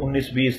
19-20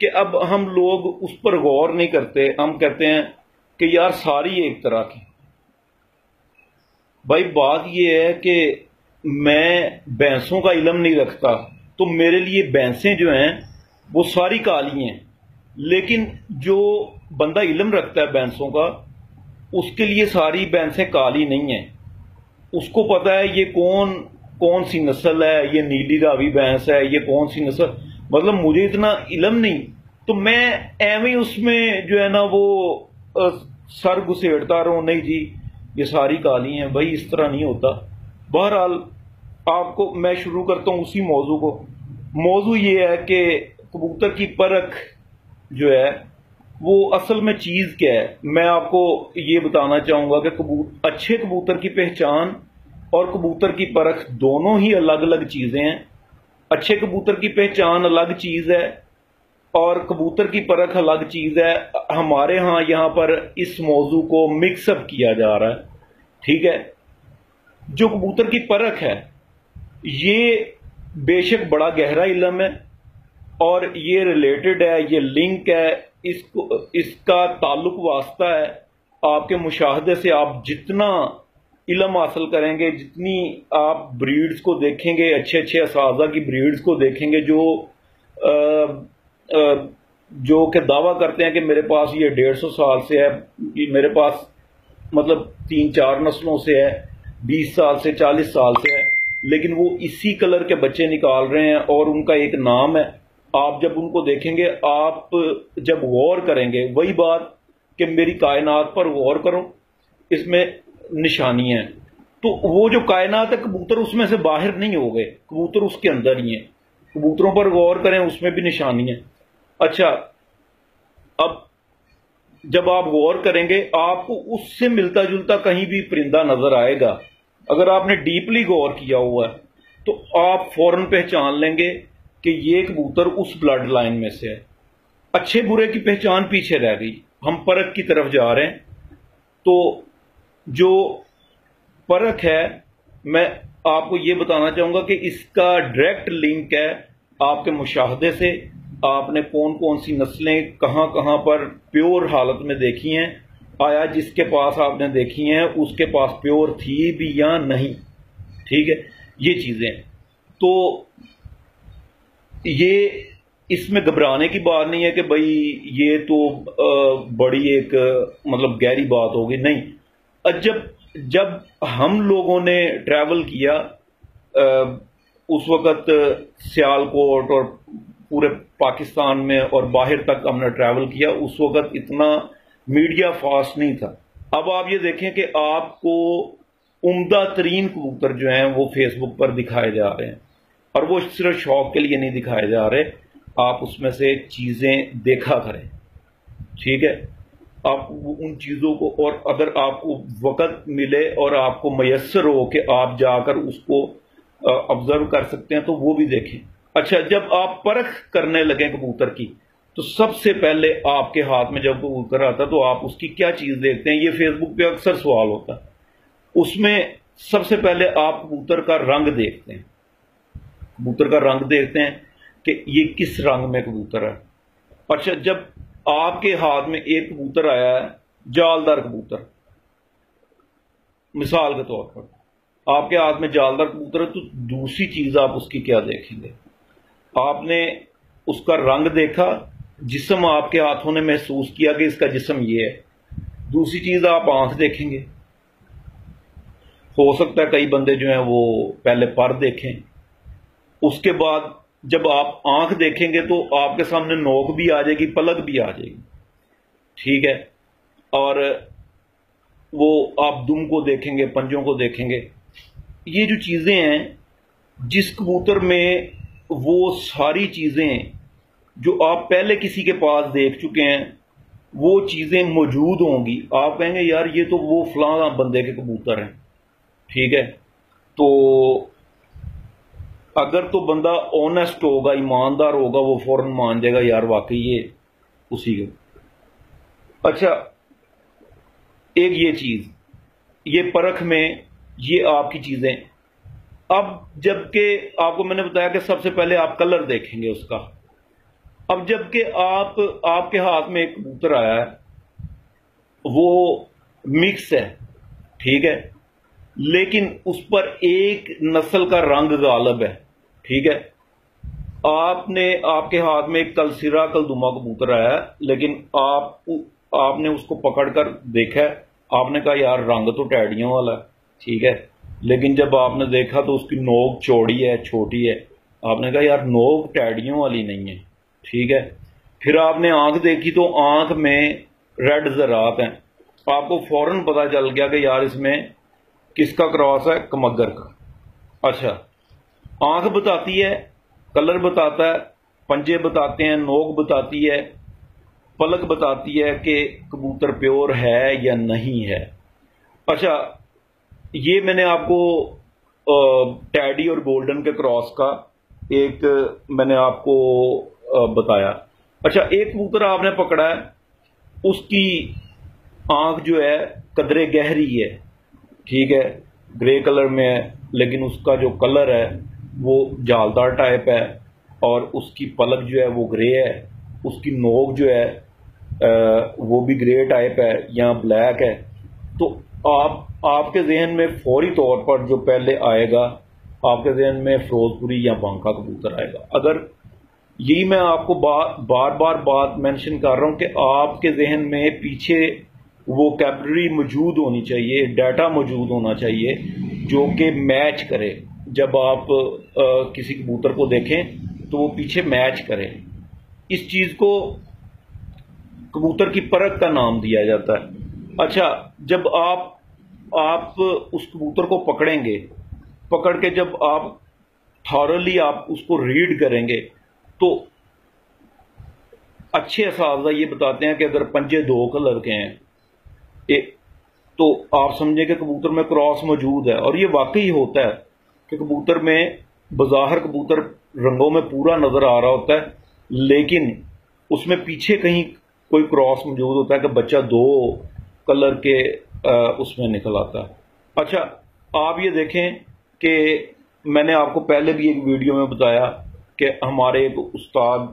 کہ اب ہم لوگ اس پر غور نہیں کرتے، ہم کہتے ہیں کہ یار ساری ایک طرح کی. بھائی بات یہ ہے کہ میں بھینسوں کا علم نہیں رکھتا تو میرے لیے بھینسیں جو ہیں وہ ساری کالی ہیں، لیکن جو بندہ علم رکھتا ہے بھینسوں کا اس کے لیے ساری بھینسیں کالی نہیں ہیں. اس کو پتا ہے یہ کون سی نسل ہے، یہ نیلی راوی بھینس ہے، یہ کون سی نسل. مطلب مجھے اتنا علم نہیں تو میں ایویں اس میں جو ہے نا وہ سر گھسیڑتا رہوں، نہیں جی یہ ساری کالی ہیں. بھائی اس طرح نہیں ہوتا. بہرحال آپ کو میں شروع کرتا ہوں اسی موضوع کو. موضوع یہ ہے کہ کبوتر کی پرکھ جو ہے وہ اصل میں چیز کیا ہے. میں آپ کو یہ بتانا چاہوں گا کہ اچھے کبوتر کی پہچان اور کبوتر کی پرکھ دونوں ہی الگ الگ چیزیں ہیں. اچھے کبوتر کی پہچان الگ چیز ہے اور کبوتر کی پرکھ الگ چیز ہے. ہمارے ہاں یہاں پر اس موضوع کو مکس اپ کیا جا رہا ہے. ٹھیک ہے، جو کبوتر کی پرکھ ہے یہ بے شک بڑا گہرا علم ہے اور یہ ریلیٹڈ ہے، یہ لنک ہے، اس کا تعلق واسطہ ہے. آپ کے مشاہدے سے آپ جتنا علم حاصل کریں گے، جتنی آپ بریڈز کو دیکھیں گے، اچھے اچھے اساتذہ کی بریڈز کو دیکھیں گے جو کہ دعویٰ کرتے ہیں کہ میرے پاس یہ 150 سال سے ہے، میرے پاس مطلب 3-4 نسلوں سے ہے، 20 سال سے 40 سال سے ہے، لیکن وہ اسی کلر کے بچے نکال رہے ہیں اور ان کا ایک نام ہے. آپ جب ان کو دیکھیں گے، آپ جب غور کریں گے، وہی بات کہ میری کائنات پر غور کرو، اس میں نشانی ہیں. تو وہ جو کائنات ہے کبوتر اس میں سے باہر نہیں ہو گئے، کبوتر اس کے اندر ہی ہیں. کبوتروں پر غور کریں، اس میں بھی نشانی ہے. اچھا، اب جب آپ غور کریں گے آپ کو اس سے ملتا جلتا کہیں بھی پرندہ نظر آئے گا. اگر آپ نے ڈیپلی غور کیا ہوا ہے تو آپ فوراً پہچان لیں گے کہ یہ کبوتر اس بلڈ لائن میں سے ہے. اچھے برے کی پہچان پیچھے رہ گئی، ہم پرکھ کی طرف جا رہے ہیں. تو جو پرکھ ہے میں آپ کو یہ بتانا چاہوں گا کہ اس کا ڈائریکٹ لنک ہے آپ کے مشاہدے سے. آپ نے کون سی نسلیں کہاں کہاں پر پیور حالت میں دیکھی ہیں، آیا جس کے پاس آپ نے دیکھی ہیں اس کے پاس پیور تھی بھی یا نہیں. ٹھیک ہے، یہ چیزیں. تو یہ اس میں گھبرانے کی بات نہیں ہے کہ بھئی یہ تو بڑی ایک مطلب گہری بات ہوگی. نہیں، جب ہم لوگوں نے ٹریول کیا اس وقت سیالکوٹ اور پورے پاکستان میں اور باہر تک ہم نے ٹریول کیا، اس وقت اتنا میڈیا فاسٹ نہیں تھا. اب آپ یہ دیکھیں کہ آپ کو عمدہ ترین کبوتر جو ہیں وہ فیس بک پر دکھائے جا رہے ہیں، اور وہ صرف شوق کے لیے نہیں دکھائے جا رہے. آپ اس میں سے چیزیں دیکھا کریں. ٹھیک ہے، آپ ان چیزوں کو، اور اگر آپ کو وقت ملے اور آپ کو میسر ہو کہ آپ جا کر اس کو آبزرو کر سکتے ہیں تو وہ بھی دیکھیں. اچھا، جب آپ پرکھ کرنے لگیں کبوتر کی تو سب سے پہلے آپ کے ہاتھ میں جب کبوتر آتا تو آپ اس کی کیا چیز دیکھتے ہیں؟ یہ فیس بک پہ اکثر سوال ہوتا ہے. اس میں سب سے پہلے آپ کبوتر کا رنگ دیکھتے ہیں. کبوتر کا رنگ دیکھتے ہیں کہ یہ کس رنگ میں کبوتر ہے. اچھا، جب آپ کے ہاتھ میں ایک کبوتر آیا ہے جالدار کبوتر، مثال کے طور پر آپ کے ہاتھ میں جالدار کبوتر ہے، تو دوسری چیز آپ اس کی کیا دیکھیں گے؟ آپ نے اس کا رنگ دیکھا، جسم آپ کے ہاتھوں نے محسوس کیا کہ اس کا جسم یہ ہے. دوسری چیز آپ آنکھ دیکھیں گے. ہو سکتا ہے کئی بندے جو ہیں وہ پہلے پر دیکھیں، اس کے بعد جب آپ آنکھ دیکھیں گے تو آپ کے سامنے نوک بھی آ جائے گی، پلک بھی آ جائے گی. ٹھیک ہے، اور وہ آپ دم کو دیکھیں گے، پنجوں کو دیکھیں گے. یہ جو چیزیں ہیں جس کبوتر میں وہ ساری چیزیں جو آپ پہلے کسی کے پاس دیکھ چکے ہیں وہ چیزیں موجود ہوں گی، آپ کہیں گے یار یہ تو وہ فلاں بندے کے کبوتر ہیں. ٹھیک ہے، تو اگر تو بندہ آنیسٹ ہوگا، ایماندار ہوگا، وہ فوراً مان جائے گا یار واقعی یہ اسی کے. اچھا، ایک یہ چیز، یہ پرکھ میں یہ آپ کی چیزیں. اب جب کہ آپ کو میں نے بتایا کہ سب سے پہلے آپ کلر دیکھیں گے اس کا. اب جب کہ آپ کے ہاتھ میں ایک کبوتر آیا ہے، وہ مکس ہے، ٹھیک ہے، لیکن اس پر ایک نسل کا رنگ غالب ہے، ٹھیک ہے، آپ کے ہاتھ میں ایک کلسرا کلدما کبوتر آیا ہے، لیکن آپ نے اس کو پکڑ کر دیکھا ہے، آپ نے کہا یار رنگ تو ٹیڈیوں والا ہے، ٹھیک ہے، لیکن جب آپ نے دیکھا تو اس کی نوک چوڑی ہے، چھوٹی ہے، آپ نے کہا یار نوک ٹیڈیوں والی نہیں ہے، ٹھیک ہے، پھر آپ نے آنکھ دیکھی تو آنکھ میں ریڈ زرات ہیں، آپ کو فوراً پتا چل گیا کہ یار اس میں کس کا کراس ہے؟ کمگر کا۔ اچھا، آنکھ بتاتی ہے، کلر بتاتا ہے، پنجے بتاتے ہیں، نوک بتاتی ہے، پلک بتاتی ہے کہ کبوتر پیور ہے یا نہیں ہے۔ اچھا، یہ میں نے آپ کو ٹیڈی اور گولڈن کے کراس کا ایک میں نے آپ کو بتایا۔ اچھا، ایک کبوتر آپ نے پکڑا ہے، اس کی آنکھ جو ہے قدرے گہری ہے، ٹھیک ہے، گرے کلر میں ہے، لیکن اس کا جو کلر ہے وہ جالدار ٹائپ ہے، اور اس کی پلک جو ہے وہ گرے ہے، اس کی نوک جو ہے وہ بھی گرے ٹائپ ہے یا بلیک ہے۔ تو آپ کے ذہن میں فوری طور پر جو پہلے آئے گا، آپ کے ذہن میں فیروز پوری یا بانکا کبوتر آئے گا۔ اگر یہی میں آپ کو بار بار بات مینشن کر رہا ہوں کہ آپ کے ذہن میں پیچھے وہ کیپلری موجود ہونی چاہیے، ڈیٹا موجود ہونا چاہیے جو کہ میچ کرے۔ جب آپ کسی کبوتر کو دیکھیں تو وہ پیچھے میچ کرے۔ اس چیز کو کبوتر کی پرکھ کا نام دیا جاتا ہے۔ اچھا، جب آپ اس کبوتر کو پکڑیں گے، پکڑ کے جب آپ تھارلی آپ اس کو ریڈ کریں گے تو اچھے اساتذہ یہ بتاتے ہیں کہ اگر پنجے دو کلر کے ہیں تو آپ سمجھیں کہ کبوتر میں کراس موجود ہے، اور یہ واقعی ہوتا ہے کہ کبوتر میں بظاہر کبوتر رنگوں میں پورا نظر آ رہا ہوتا ہے، لیکن اس میں پیچھے کہیں کوئی کراس موجود ہوتا ہے کہ بچہ دو کلر کے اس میں نکل آتا ہے۔ اچھا، آپ یہ دیکھیں کہ میں نے آپ کو پہلے بھی ایک ویڈیو میں بتایا کہ ہمارے ایک استاد،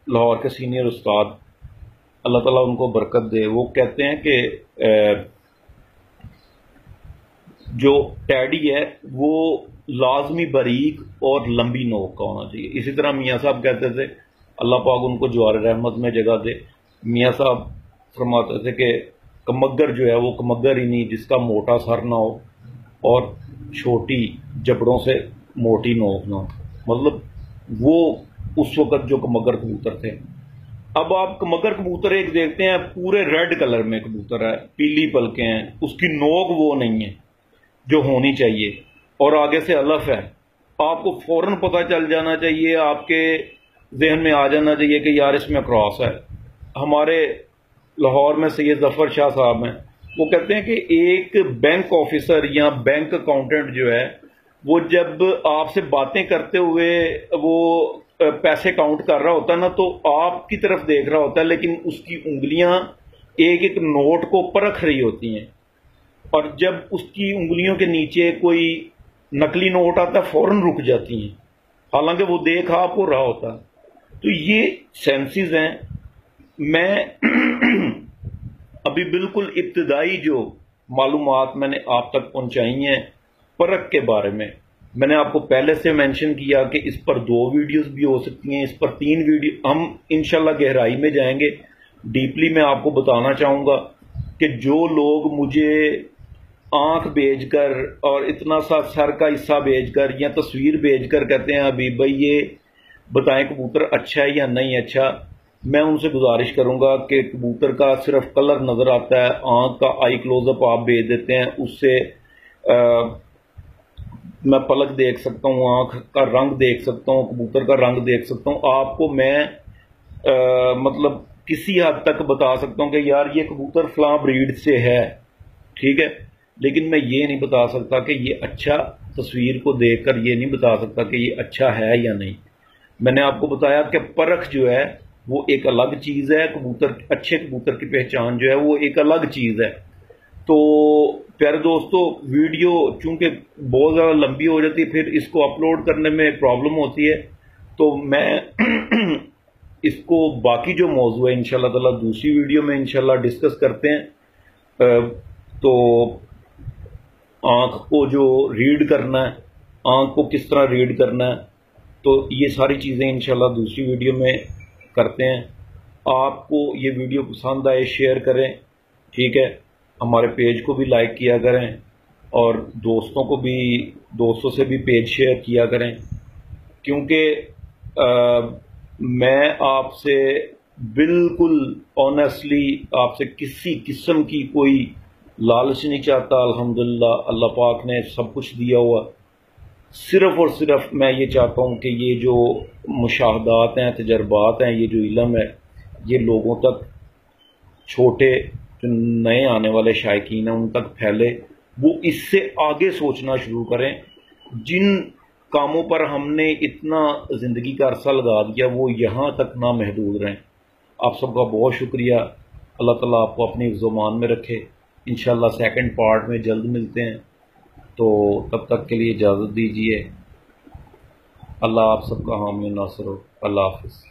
لاہور کے سینئر استاد، اللہ تعالیٰ ان کو برکت دے، وہ کہتے ہیں کہ جو ٹیڈی ہے وہ لازمی باریک اور لمبی نوک کا ہونا چاہیے۔ اسی طرح میاں صاحب کہتے تھے، اللہ پاک ان کو جوار رحمت میں جگہ دے، میاں صاحب فرماتے تھے کہ کمگر جو ہے وہ کمگر ہی نہیں جس کا موٹا سر نہ ہو اور چھوٹی جبڑوں سے موٹی نوک نہ ہو، مطلب وہ اس وقت جو کمگر کبوتر تھے۔ اب آپ کمگر کبوتر ایک دیکھتے ہیں پورے ریڈ کلر میں کبوتر ہے، پیلی پلکیں ہیں، اس کی نوک وہ نہیں ہے جو ہونی چاہیے، اور آگے سے الف ہے، آپ کو فوراً پتہ چل جانا چاہیے، آپ کے ذہن میں آ جانا چاہیے کہ یار اس میں کراس ہے۔ ہمارے لاہور میں سید ظفر شاہ صاحب ہیں، وہ کہتے ہیں کہ ایک بینک آفیسر یا بینک اکاؤنٹنٹ جو ہے وہ جب آپ سے باتیں کرتے ہوئے وہ پیسے کاؤنٹ کر رہا ہوتا ہے نا، تو آپ کی طرف دیکھ رہا ہوتا ہے، لیکن اس کی انگلیاں ایک ایک نوٹ کو پرکھ رہی ہوتی ہیں، اور جب اس کی انگلیوں کے نیچے کوئی نقلی نوٹ آتا ہے فوراً رک جاتی ہیں، حالانکہ وہ دیکھ آپ کو رہا ہوتا ہے۔ تو یہ سینسز ہیں۔ میں ابھی بالکل ابتدائی جو معلومات میں نے آپ تک پہنچائی ہیں پرکھ کے بارے میں نے آپ کو پہلے سے مینشن کیا کہ اس پر 2 ویڈیوز بھی ہو سکتی ہیں، اس پر 3 ویڈیو، ہم انشاءاللہ گہرائی میں جائیں گے، ڈیپلی میں آپ کو بتانا چاہوں گا کہ جو لوگ مجھے آنکھ بھیج کر اور اتنا سا سر کا حصہ بھیج کر یا تصویر بھیج کر کہتے ہیں ابھی بھائی یہ بتائیں کبوتر اچھا ہے یا نہیں اچھا، میں ان سے گزارش کروں گا کہ کبوتر کا صرف کلر نظر آتا ہے، آنکھ کا آئی کلوز اپ آپ بھیج دیتے ہیں، اس سے میں پلک دیکھ سکتا ہوں، آنکھ کا رنگ دیکھ سکتا ہوں، کبوتر کا رنگ دیکھ سکتا ہوں، آپ کو میں مطلب کسی حد تک بتا سکتا ہوں کہ یار یہ کبوتر فلاں بریڈ سے ہے، ٹھیک ہے، لیکن میں یہ نہیں بتا سکتا کہ یہ اچھا، تصویر کو دیکھ کر یہ نہیں بتا سکتا کہ یہ اچھا ہے یا نہیں۔ میں نے آپ کو بتایا کہ پرکھ جو ہے وہ ایک الگ چیز ہے، کبوتر اچھے کبوتر کی پہچان جو ہے وہ ایک الگ چیز ہے۔ تو پیارے دوستو، ویڈیو چونکہ بہت زیادہ لمبی ہو جاتی ہے، پھر اس کو اپلوڈ کرنے میں پرابلم ہوتی ہے، تو میں اس کو باقی جو موضوع ہے انشاءاللہ تعالیٰ دوسری ویڈیو میں انشاءاللہ ڈسکس کرتے ہیں. تو آنکھ کو جو ریڈ کرنا ہے، آنکھ کو کس طرح ریڈ کرنا ہے، تو یہ ساری چیزیں انشاءاللہ دوسری ویڈیو میں کرتے ہیں. آپ کو یہ ویڈیو پسند آئے شیئر کریں، ٹھیک ہے، ہمارے پیج کو بھی لائک کیا کریں اور دوستوں سے بھی پیج شیئر کیا کریں، کیونکہ میں آپ سے بالکل آنیسٹلی آپ سے کسی قسم کی کوئی لالچ نہیں چاہتا. الحمدللہ اللہ پاک نے سب کچھ دیا ہوا، صرف اور صرف میں یہ چاہتا ہوں کہ یہ جو مشاہدات ہیں، تجربات ہیں، یہ جو علم ہے، یہ لوگوں تک، چھوٹے جو نئے آنے والے شائقین ہیں ان تک پھیلے، وہ اس سے آگے سوچنا شروع کریں. جن کاموں پر ہم نے اتنا زندگی کا عرصہ لگا دیا وہ یہاں تک نہ محدود رہیں. آپ سب کا بہت شکریہ. اللہ تعالیٰ آپ کو اپنی حفظ و امان میں رکھے. انشاءاللہ سیکنڈ پارٹ میں جلد ملتے ہیں، تو تب تک کے لیے اجازت دیجیے. اللہ آپ سب کا حامی ناصر ہو. اللہ حافظ.